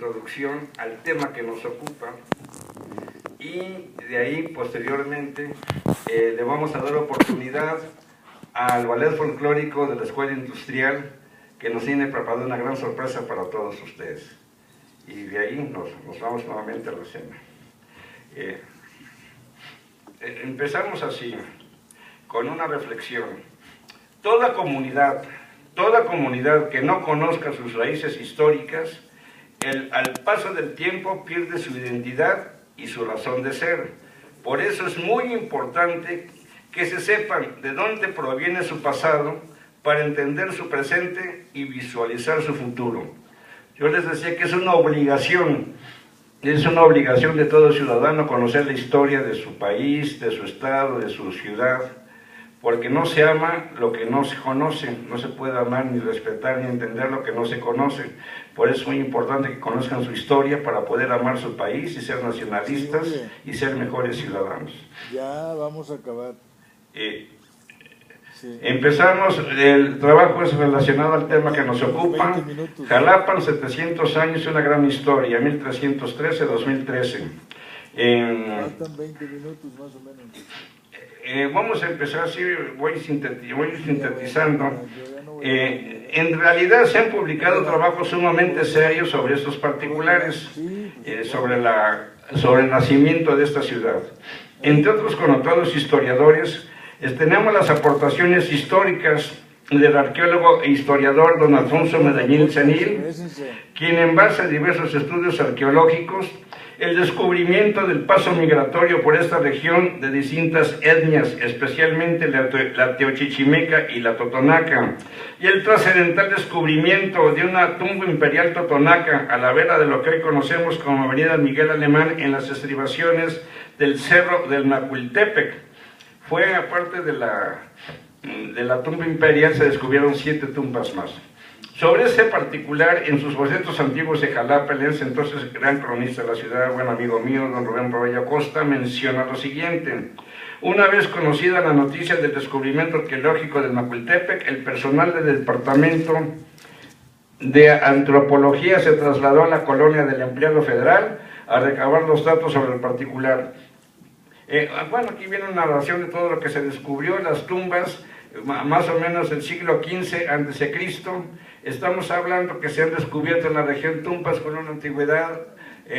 introducción al tema que nos ocupa, y de ahí posteriormente le vamos a dar oportunidad al ballet folclórico de la Escuela Industrial, que nos tiene preparado una gran sorpresa para todos ustedes, y de ahí nos vamos nuevamente a la escena. Empezamos así, con una reflexión. Toda comunidad que no conozca sus raíces históricas, al paso del tiempo pierde su identidad y su razón de ser. Por eso es muy importante que se sepan de dónde proviene su pasado para entender su presente y visualizar su futuro. Yo les decía que es una obligación de todo ciudadano conocer la historia de su país, de su estado, de su ciudad, porque no se ama lo que no se conoce, no se puede amar ni respetar ni entender lo que no se conoce. Por eso es muy importante que conozcan su historia para poder amar su país y ser nacionalistas, sí, y ser mejores ciudadanos. Ya vamos a acabar. Sí. Empezamos, el trabajo es relacionado al tema que nos ocupa. Jalapa, 700 años, una gran historia, 1313-2013. Faltan 20 minutos más o menos. Vamos a empezar así, voy sintetizando. En realidad se han publicado trabajos sumamente serios sobre estos particulares, sobre el nacimiento de esta ciudad. Entre otros connotados historiadores, tenemos las aportaciones históricas del arqueólogo e historiador don Alfonso Medellín Cenil, quien en base a diversos estudios arqueológicos, el descubrimiento del paso migratorio por esta región de distintas etnias, especialmente la teochichimeca y la totonaca, y el trascendental descubrimiento de una tumba imperial totonaca a la vera de lo que hoy conocemos como Avenida Miguel Alemán en las estribaciones del Cerro del Macuiltepec. Fue, aparte de la tumba imperial, se descubrieron 7 tumbas más. Sobre ese particular, en sus bocetos antiguos de Jalapa, el entonces gran cronista de la ciudad, buen amigo mío, don Rubén Robello Acosta, menciona lo siguiente: una vez conocida la noticia del descubrimiento arqueológico del Macuiltepec, el personal del Departamento de Antropología se trasladó a la colonia del Empleado Federal a recabar los datos sobre el particular. Bueno, aquí viene una narración de todo lo que se descubrió, las tumbas, más o menos del siglo XV a.C. Estamos hablando que se han descubierto en la región tumbas con una antigüedad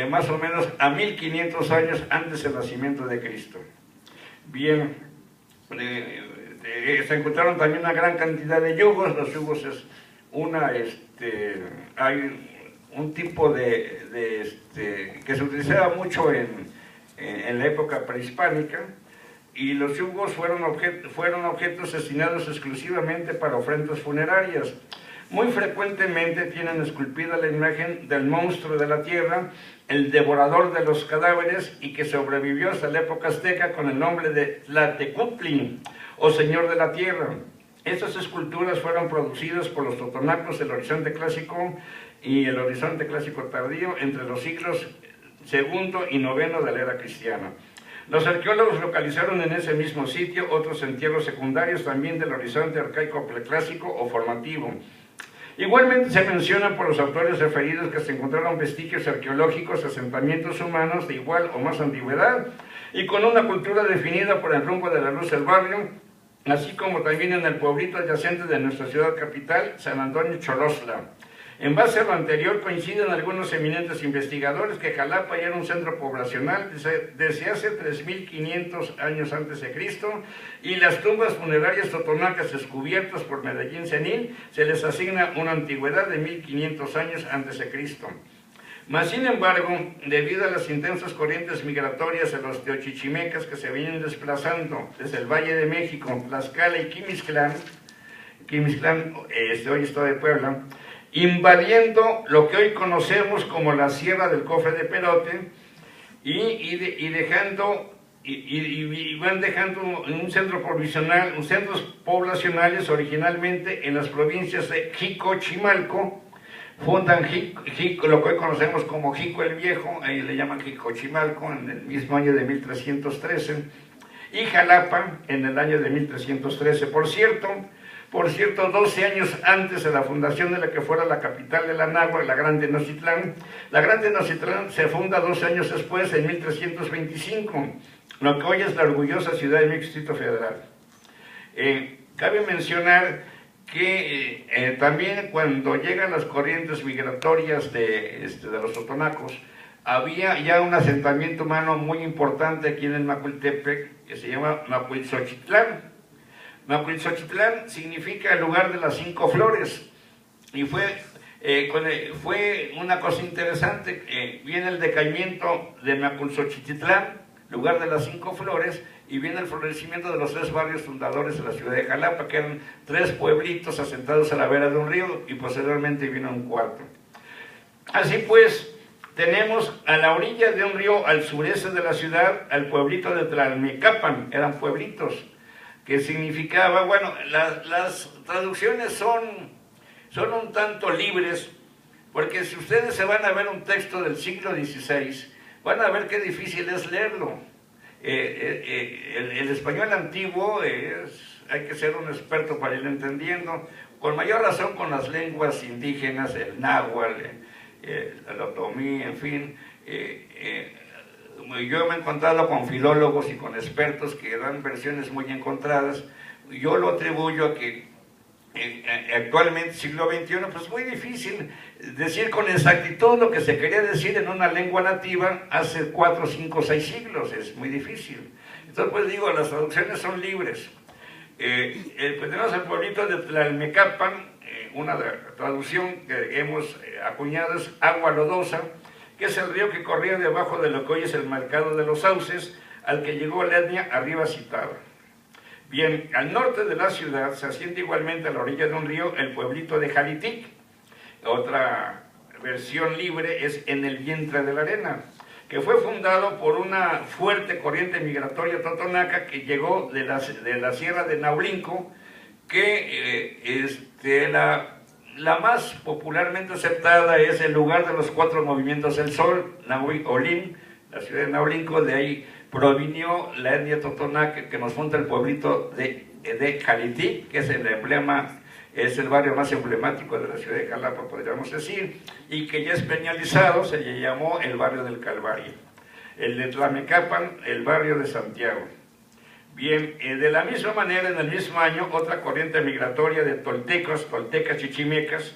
más o menos a 1500 años antes del nacimiento de Cristo. Bien, se encontraron también una gran cantidad de yugos. Los yugos es hay un tipo que se utilizaba mucho en la época prehispánica, y los yugos fueron objetos destinados exclusivamente para ofrendas funerarias. Muy frecuentemente tienen esculpida la imagen del monstruo de la tierra, el devorador de los cadáveres, y que sobrevivió hasta la época azteca con el nombre de Tlatecuhtli, o Señor de la Tierra. Estas esculturas fueron producidas por los totonacos del Horizonte Clásico y el Horizonte Clásico Tardío entre los siglos II y IX de la era cristiana. Los arqueólogos localizaron en ese mismo sitio otros entierros secundarios también del horizonte arcaico preclásico o formativo. Igualmente se menciona por los autores referidos que se encontraron vestigios arqueológicos, asentamientos humanos de igual o más antigüedad y con una cultura definida por el rumbo de la luz del barrio, así como también en el pueblito adyacente de nuestra ciudad capital, San Antonio Cholosla. En base a lo anterior, coinciden algunos eminentes investigadores que Jalapa ya era un centro poblacional desde hace 3500 años antes de Cristo, y las tumbas funerarias totonacas descubiertas por Medellín Cenil se les asigna una antigüedad de 1500 años antes de Cristo. Mas, sin embargo, debido a las intensas corrientes migratorias de los teochichimecas que se vienen desplazando desde el Valle de México, Tlaxcala y Quimisclán, hoy está de Puebla, invadiendo lo que hoy conocemos como la Sierra del Cofre de Perote, y van dejando un centro provisional, centros poblacionales originalmente en las provincias de Jico, Chimalco. Fundan Jico, lo que hoy conocemos como Jico el Viejo, ahí le llaman Jico Chimalco, en el mismo año de 1313, y Jalapa en el año de 1313. Por cierto, Por cierto, 12 años antes de la fundación de la que fuera la capital de la Náhuatl, la Gran Tenochtitlán. La Gran Tenochtitlán se funda 12 años después, en 1325, lo que hoy es la orgullosa Ciudad de México, Distrito Federal. Cabe mencionar que también cuando llegan las corrientes migratorias de los totonacos, había ya un asentamiento humano muy importante aquí en el Macuiltepec, que se llama Macuilxochitlán. Macuilxochitlán significa el lugar de las 5 flores, y fue una cosa interesante. Viene el decaimiento de Macuilxochitlán, lugar de las 5 flores, y viene el florecimiento de los 3 barrios fundadores de la ciudad de Jalapa, que eran 3 pueblitos asentados a la vera de un río, y posteriormente vino un cuarto. Así pues, tenemos a la orilla de un río al sureste de la ciudad al pueblito de Tlalmecapan, eran pueblitos, que significaba, bueno, las traducciones son un tanto libres, porque si ustedes se van a ver un texto del siglo XVI, van a ver qué difícil es leerlo. El español antiguo hay que ser un experto para ir entendiendo, con mayor razón con las lenguas indígenas, el náhuatl, el otomí, en fin. Yo me he encontrado con filólogos y con expertos que dan versiones muy encontradas. Yo lo atribuyo a que actualmente, siglo XXI, pues es muy difícil decir con exactitud lo que se quería decir en una lengua nativa hace 4, 5, 6 siglos, es muy difícil. Entonces, pues digo, las traducciones son libres. Pues tenemos el pueblito de Tlalmecapan, una traducción que hemos acuñado es Agua Lodosa, que es el río que corría debajo de lo que hoy es el Mercado de los Sauces, al que llegó la etnia arriba citada. Bien, al norte de la ciudad se asienta igualmente a la orilla de un río el pueblito de Jalitic. Otra versión libre es En el vientre de la arena, que fue fundado por una fuerte corriente migratoria totonaca que llegó de la sierra de Naulinco, que la más popularmente aceptada es el lugar de los 4 movimientos del sol, Nahui-Olin, la ciudad de Naulinco. De ahí provinió la etnia totonaca que nos funda el pueblito de Jalitic, que es el emblema, es el barrio más emblemático de la ciudad de Jalapa, podríamos decir, y que ya es peñalizado, se le llamó el barrio del Calvario. El de Tlalmecapan, el barrio de Santiago. Bien, de la misma manera, en el mismo año, otra corriente migratoria de toltecas chichimecas,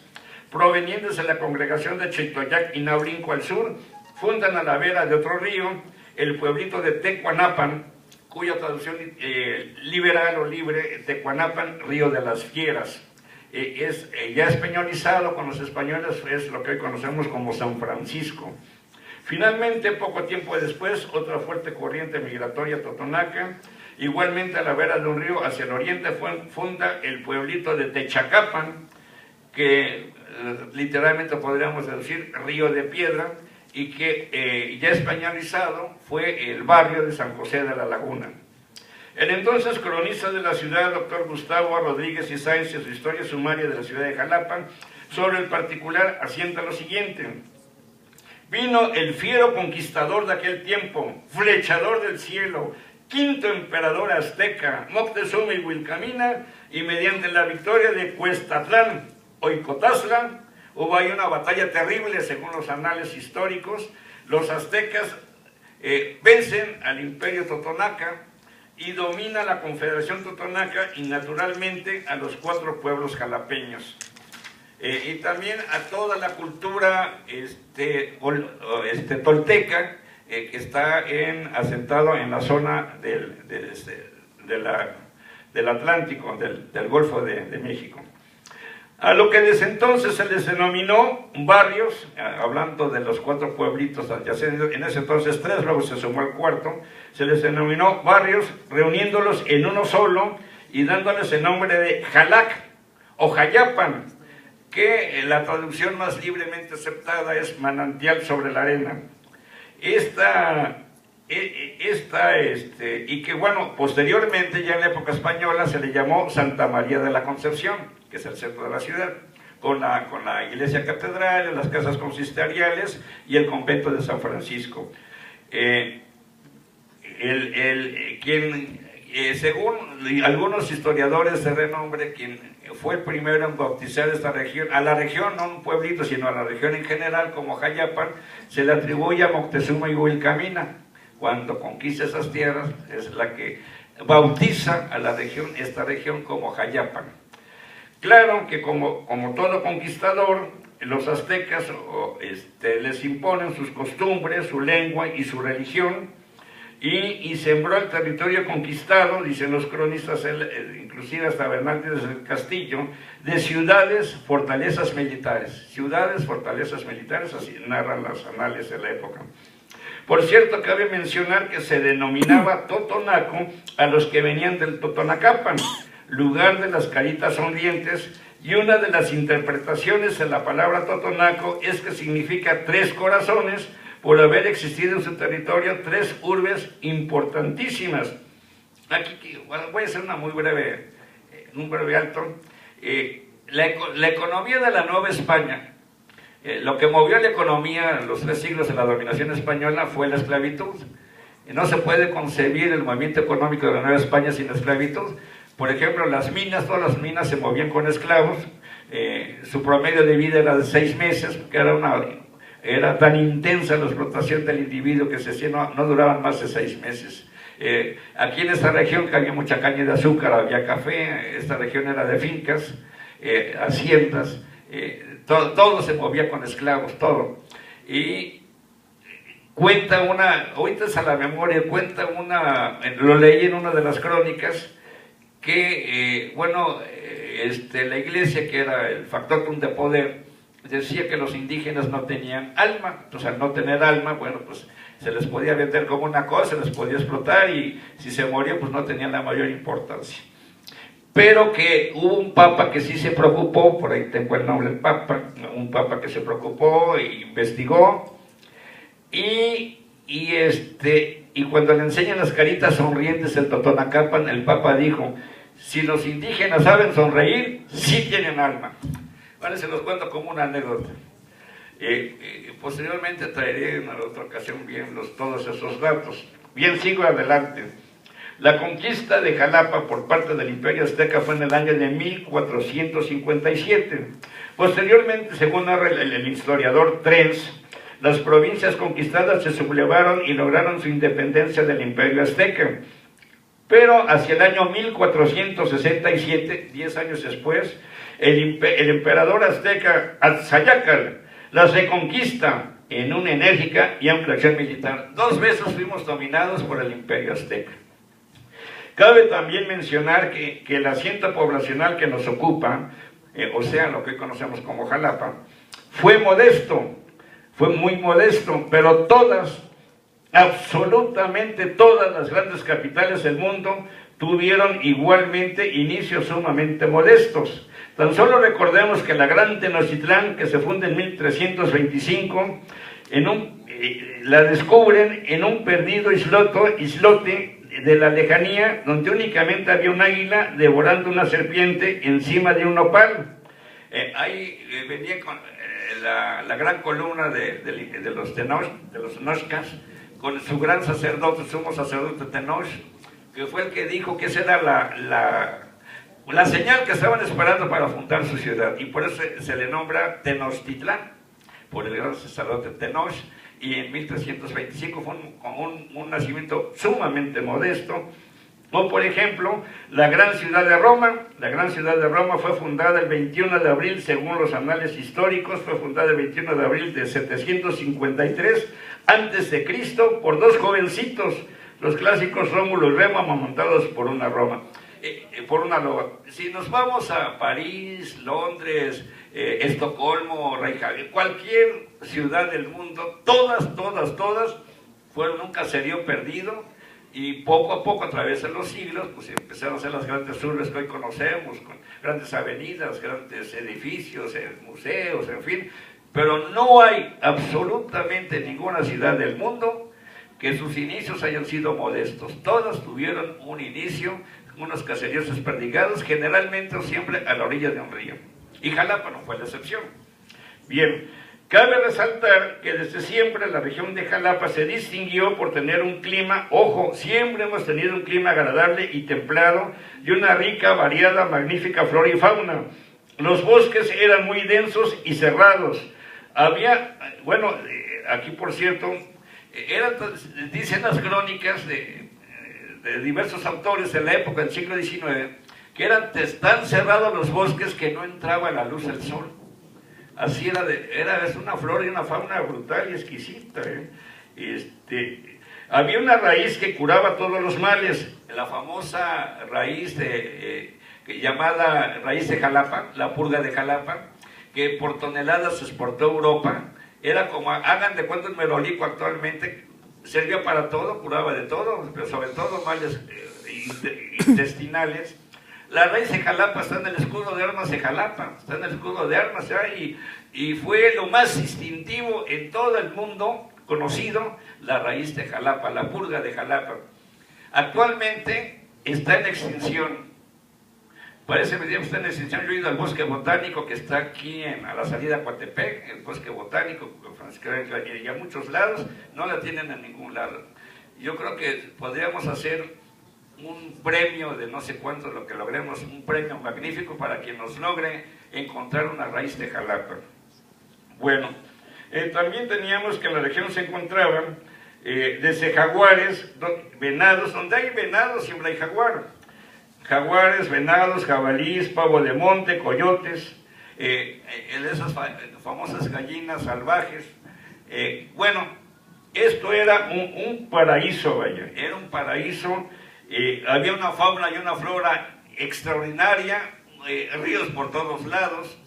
provenientes de la congregación de Chitoyac y Naulinco al sur, fundan a la vera de otro río el pueblito de Tecuanapan, cuya traducción liberal o libre, Tecuanapan, Río de las Fieras. Ya españolizado con los españoles, es lo que hoy conocemos como San Francisco. Finalmente, poco tiempo después, otra fuerte corriente migratoria totonaca, igualmente a la vera de un río hacia el oriente, funda el pueblito de Techacapan, que literalmente podríamos decir Río de Piedra, y que ya españolizado fue el barrio de San José de la Laguna. El entonces cronista de la ciudad, doctor Gustavo Rodríguez y Sáenz, en su historia sumaria de la ciudad de Jalapa, sobre el particular asienta lo siguiente: vino el fiero conquistador de aquel tiempo, flechador del cielo, quinto emperador azteca, Moctezuma y Huilcamina, y mediante la victoria de Cuestatlán, Oicotazla, hubo ahí una batalla terrible según los anales históricos. Los aztecas vencen al imperio totonaca y domina la confederación totonaca y naturalmente a los 4 pueblos jalapeños. Y también a toda la cultura tolteca que está asentado en la zona del Atlántico, del Golfo de México. A lo que desde entonces se les denominó barrios, hablando de los 4 pueblitos adyacentes, en ese entonces 3, luego se sumó el cuarto, se les denominó barrios, reuniéndolos en uno solo y dándoles el nombre de Jalac o Jayapan, que la traducción más libremente aceptada es manantial sobre la arena. Y que bueno, posteriormente, ya en la época española, se le llamó Santa María de la Concepción, que es el centro de la ciudad, con la iglesia catedral, las casas consistoriales y el convento según algunos historiadores de renombre, quien fue el primero en bautizar esta región, a la región, no un pueblito, sino a la región en general, como Jayapan, se le atribuye a Moctezuma y Huilcamina. Cuando conquista esas tierras, es la que bautiza a la región, esta región como Jayapan. Claro que como todo conquistador, los aztecas les imponen sus costumbres, su lengua y su religión, y sembró el territorio conquistado, dicen los cronistas, inclusive hasta Bernaldez del Castillo, de ciudades, fortalezas militares. Ciudades, fortalezas militares, así narran las anales de la época. Por cierto, cabe mencionar que se denominaba Totonaco a los que venían del Totonacapan, lugar de las caritas sonrientes, y una de las interpretaciones de la palabra Totonaco es que significa tres corazones, por haber existido en su territorio tres urbes importantísimas. Aquí voy a hacer una muy breve, un breve alto. La economía de la Nueva España, lo que movió la economía en los 3 siglos de la dominación española fue la esclavitud. No se puede concebir el movimiento económico de la Nueva España sin esclavitud. Por ejemplo, las minas, todas las minas se movían con esclavos. Su promedio de vida era de 6 meses, que era tan intensa la explotación del individuo que no duraban más de 6 meses. Aquí en esta región que había mucha caña de azúcar, había café, esta región era de fincas, haciendas, todo se movía con esclavos, todo. Y cuenta ahorita es a la memoria, lo leí en una de las crónicas, que, la iglesia, que era el factotum de poder, decía que los indígenas no tenían alma. Entonces, al no tener alma, bueno, pues se les podía vender como una cosa, se les podía explotar, y si se moría, pues no tenían la mayor importancia. Pero que hubo un papa que sí se preocupó, por ahí tengo el nombre del papa, un papa que se preocupó e investigó, y cuando le enseñan las caritas sonrientes del Totonacapan, el papa dijo: si los indígenas saben sonreír, sí tienen alma. Vale, se los cuento como una anécdota. Posteriormente traeré en otra ocasión bien todos esos datos. Bien, sigo adelante. La conquista de Jalapa por parte del Imperio Azteca fue en el año de 1457. Posteriormente, según narra el historiador Trens, las provincias conquistadas se sublevaron y lograron su independencia del Imperio Azteca. Pero hacia el año 1467, 10 años después, el emperador azteca Atzayacal las reconquista en una enérgica y amplia acción militar. 2 veces fuimos dominados por el Imperio Azteca. Cabe también mencionar que el asiento poblacional que nos ocupa, o sea, lo que hoy conocemos como Jalapa, fue modesto, fue muy modesto, pero absolutamente todas las grandes capitales del mundo tuvieron igualmente inicios sumamente modestos. Tan solo recordemos que la gran Tenochtitlán, que se funda en 1325, la descubren en un perdido islote de la lejanía, donde únicamente había un águila devorando una serpiente encima de un nopal. Ahí venía con la gran columna de los Tenochcas, con su gran sacerdote, sumo sacerdote Tenoch, que fue el que dijo que esa era la señal que estaban esperando para fundar su ciudad, y por eso se le nombra Tenochtitlán, por el gran sacerdote Tenoch. Y en 1325 fue un nacimiento sumamente modesto. O, por ejemplo, la gran ciudad de Roma. La gran ciudad de Roma fue fundada el 21 de abril, según los anales históricos, fue fundada el 21 de abril de 753 a.C. por 2 jovencitos, los clásicos Rómulo y Remo, amamantados por una Roma. Por una loba. Si nos vamos a París, Londres, Estocolmo, Reykjavik, cualquier ciudad del mundo, todas fueron un caserío perdido, y poco a poco, a través de los siglos, pues empezaron a ser las grandes urbes que hoy conocemos, con grandes avenidas, grandes edificios, museos, en fin. Pero no hay absolutamente ninguna ciudad del mundo que sus inicios hayan sido modestos. Todas tuvieron un inicio, unos caseríos desperdigados, generalmente o siempre a la orilla de un río. Y Jalapa no fue la excepción. Bien, Cabe resaltar que desde siempre la región de Jalapa se distinguió por tener un clima, ojo, siempre hemos tenido un clima agradable y templado y una rica, variada, magnífica flora y fauna. Los bosques eran muy densos y cerrados. Había, bueno, aquí por cierto, dicen las crónicas de diversos autores de la época del siglo XIX, que eran tan cerrados los bosques que no entraba la luz del sol. Así es una flora y una fauna brutal y exquisita. Había una raíz que curaba todos los males, la famosa raíz llamada raíz de Jalapa, la purga de Jalapa, que por toneladas se exportó a Europa. Era como, hagan de cuenta, el merolico actualmente, servía para todo, curaba de todo, pero sobre todo males intestinales. La raíz de Jalapa está en el escudo de armas de Jalapa, está en el escudo de armas, y fue lo más distintivo en todo el mundo conocido, la raíz de Jalapa, la purga de Jalapa. Actualmente está en extinción. Parece que está en extinción. Yo he ido al bosque botánico que está aquí a la salida a Coatepec, el bosque botánico, y a muchos lados, no la tienen en ningún lado. Yo creo que podríamos hacer un premio de no sé cuánto, lo que logremos, un premio magnífico para quien nos logre encontrar una raíz de Jalapa. Bueno, también teníamos que en la región se encontraban desde jaguares, venados, donde hay venados siempre hay jaguar. Jaguares, venados, jabalíes, pavo de monte, coyotes, esas famosas gallinas salvajes. Bueno, esto era un paraíso, vaya, era un paraíso. Había una fauna y una flora extraordinaria, ríos por todos lados,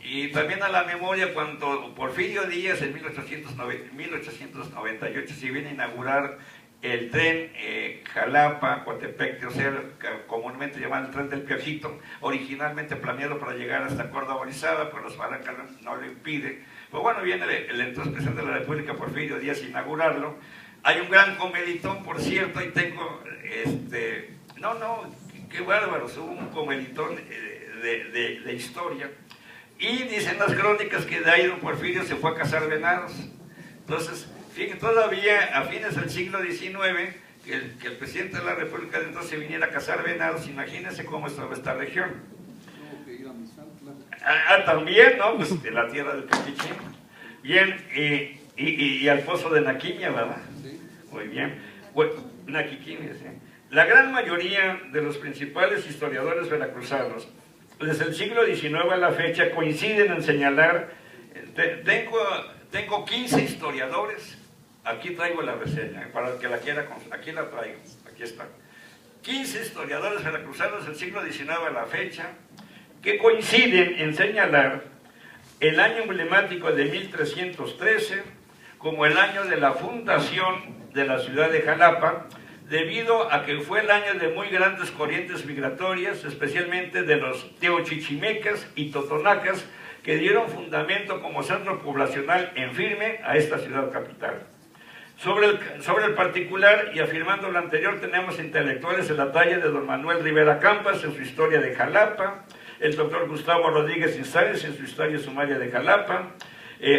y también a la memoria cuando Porfirio Díaz en 1898 se viene a inaugurar el tren Jalapa-Coatepec, o sea, comúnmente llamado el tren del Piojito, originalmente planeado para llegar hasta Córdoba Orizaba, pero los Barrancas no lo impide. Pues bueno, viene el entonces presidente de la República, Porfirio Díaz, a inaugurarlo. Hay un gran comelitón, por cierto, y tengo, qué bárbaros, hubo un comelitón de historia, y dicen las crónicas que de ahí don Porfirio se fue a cazar venados. Entonces, fíjense, todavía a fines del siglo XIX, que el presidente de la República de entonces viniera a cazar venados, imagínense cómo estaba esta región. Tuvo que ir a Misantla. También, ¿no? Pues de la tierra del Cachichín. Bien, y al pozo de Naquimia, ¿verdad? Sí. Muy bien. Bueno, Naquiquines, ¿eh? La gran mayoría de los principales historiadores veracruzanos, desde el siglo XIX a la fecha, coinciden en señalar, tengo 15 historiadores, aquí traigo la reseña, para el que la quiera, aquí la traigo, aquí está. 15 historiadores veracruzanos del siglo XIX a la fecha, que coinciden en señalar el año emblemático de 1313 como el año de la fundación de la ciudad de Jalapa, debido a que fue el año de muy grandes corrientes migratorias, especialmente de los teochichimecas y totonacas, que dieron fundamento como centro poblacional en firme a esta ciudad capital. Sobre el particular, y afirmando lo anterior, tenemos intelectuales de la talla de don Manuel Rivera Campas en su Historia de Jalapa, el doctor Gustavo Rodríguez Inzáez en su Historia Sumaria de Jalapa,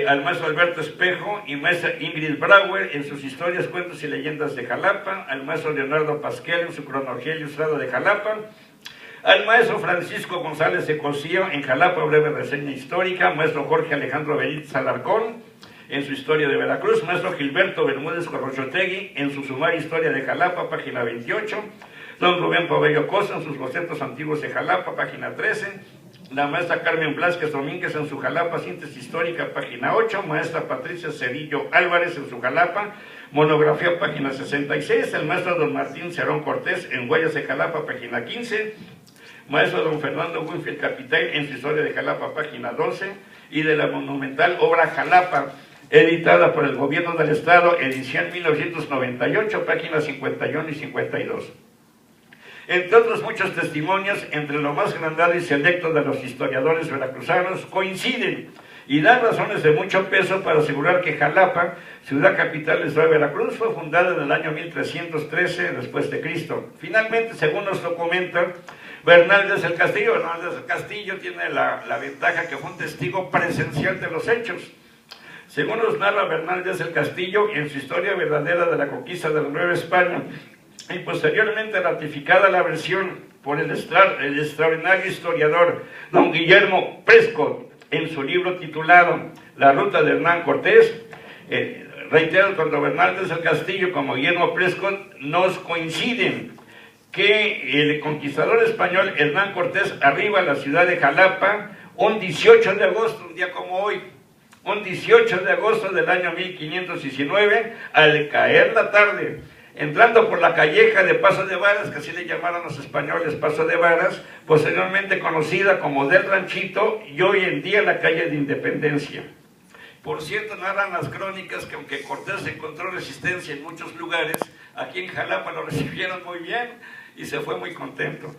al maestro Alberto Espejo y maestra Ingrid Brauer en sus Historias, Cuentos y Leyendas de Jalapa, al maestro Leonardo Pasquel en su Cronología Ilustrada de Jalapa, al maestro Francisco González de Cosío en Jalapa, breve reseña histórica, maestro Jorge Alejandro Benítez Alarcón en su Historia de Veracruz, maestro Gilberto Bermúdez Corrochotegui en su Sumaria Historia de Jalapa, página 28, don Rubén Pabello Cosa en sus Bocetos Antiguos de Jalapa, página 13, la maestra Carmen Blázquez Domínguez en su Jalapa, Síntesis Histórica, página 8, maestra Patricia Cedillo Álvarez en su Jalapa, monografía, página 66, el maestro don Martín Cerón Cortés en Huellas de Jalapa, página 15, maestro don Fernando Winfield Capitán en su Historia de Jalapa, página 12, y de la monumental obra Jalapa, editada por el Gobierno del Estado, edición 1998, páginas 51 y 52. Entre otros muchos testimonios, entre lo más grandado y selecto de los historiadores veracruzanos, coinciden y dan razones de mucho peso para asegurar que Jalapa, ciudad capital del estado de Veracruz, fue fundada en el año 1313 después de Cristo. Finalmente, según nos documenta Bernaldez del Castillo, Bernaldez del Castillo tiene la ventaja que fue un testigo presencial de los hechos. Según nos narra Bernal Díaz del Castillo en su historia verdadera de la conquista de la Nueva España, y posteriormente ratificada la versión por el extraordinario historiador don Guillermo Prescott en su libro titulado La ruta de Hernán Cortés, reitero, tanto Bernal Díaz del Castillo como Guillermo Prescott nos coinciden que el conquistador español Hernán Cortés arriba a la ciudad de Jalapa un 18 de agosto, un día como hoy, un 18 de agosto del año 1519, al caer la tarde, entrando por la calleja de Paso de Varas, que así le llamaron los españoles Paso de Varas, posteriormente conocida como del Ranchito y hoy en día la calle de Independencia. Por cierto, narran las crónicas que aunque Cortés encontró resistencia en muchos lugares, aquí en Jalapa lo recibieron muy bien y se fue muy contento.